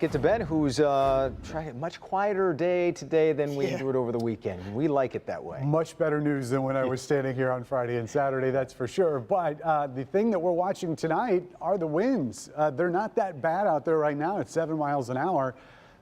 Get to Ben, who's trying a much quieter day today than we endured over the weekend. We like it that way. Much better news than when I was standing here on Friday and Saturday, that's for sure. But the thing that we're watching tonight are the winds. They're not that bad out there right now at 7 miles an hour,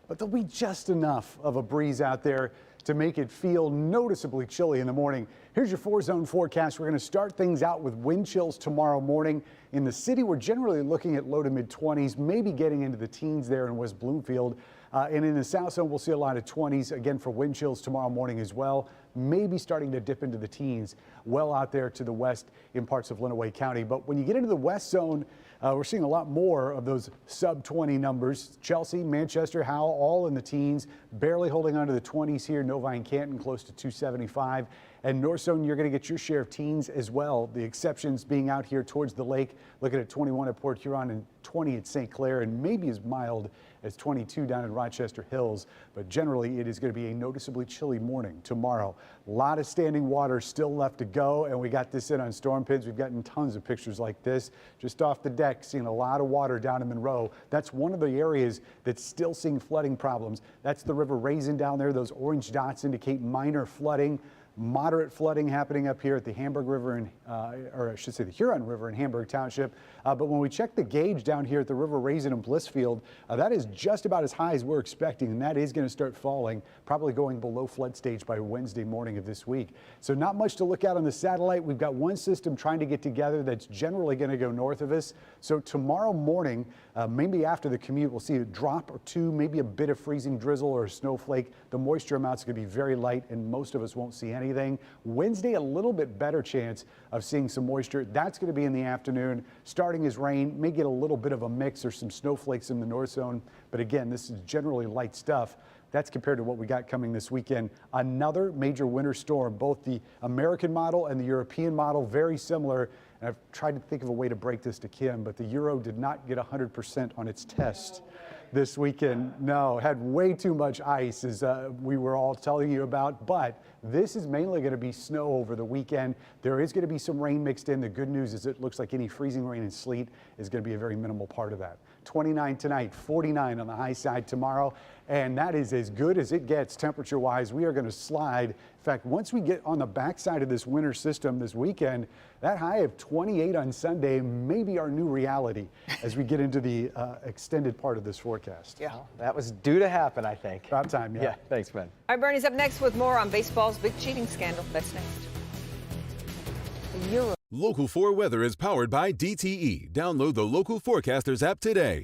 but there'll be just enough of a breeze out there to make it feel noticeably chilly in the morning. Here's your 4-zone forecast. We're going to start things out with wind chills tomorrow morning. In the city, we're generally looking at low to mid 20s, maybe getting into the teens there in West Bloomfield. And in the south zone, we'll see a lot of 20s again for wind chills tomorrow morning as well. Maybe starting to dip into the teens well out there to the west in parts of Lenawee County. But when you get into the west zone, we're seeing a lot more of those sub 20 numbers. Chelsea, Manchester, Howell, all in the teens, barely holding on to the 20s here. Novi and Canton close to 275. And north zone, you're going to get your share of teens as well. The exceptions being out here towards the lake, looking at 21 at Port Huron and 20 at St. Clair, and maybe as mild as 22 down in Rochester Hills. But generally, it is going to be a noticeably chilly morning tomorrow. A lot of standing water still left to go, and we got this in on Storm Pins. We've gotten tons of pictures like this just off the deck, seeing a lot of water down in Monroe. That's one of the areas that's still seeing flooding problems. That's the River Raisin down there. Those orange dots indicate minor flooding. Moderate flooding happening up here at the Hamburg River, or I should say the Huron River in Hamburg Township. But when we check the gauge down here at the River Raisin and BLISSFIELD, that is just about as high as we're expecting, and that is going to start falling, probably going below flood stage by Wednesday morning of this week. So not much to look at on the satellite. We've got one system trying to get together that's generally going to go north of us. So tomorrow morning, maybe after the commute, we'll see a drop or two, maybe a bit of freezing drizzle or a snowflake. The moisture amounts are going to be very light, and most of us won't see anything. Wednesday, a little bit better chance of seeing some moisture. That's going to be in the afternoon. Starting as rain, may get a little bit of a mix or some snowflakes in the north zone. But again, this is generally light stuff. That's compared to what we got coming this weekend. Another major winter storm, both the American model and the European model, very similar. And I've tried to think of a way to break this to Kim, but the Euro did not get 100% on its test this weekend. No, had way too much ice, as we were all telling you about. But this is mainly going to be snow over the weekend. There is going to be some rain mixed in. The good news is it looks like any freezing rain and sleet is going to be a very minimal part of that. 29 tonight, 49 on the high side tomorrow, and that is as good as it gets temperature-wise. We are going to slide. In fact, once we get on the backside of this winter system this weekend, that high of 28 on Sunday may be our new reality as we get into the extended part of this forecast. Yeah, that was due to happen, I think. About time, yeah. Yeah, thanks, Ben. All right, Bernie's up next with more on baseball's big cheating scandal. That's next. The Euro. Local 4 weather is powered by DTE. Download the Local Forecasters app today.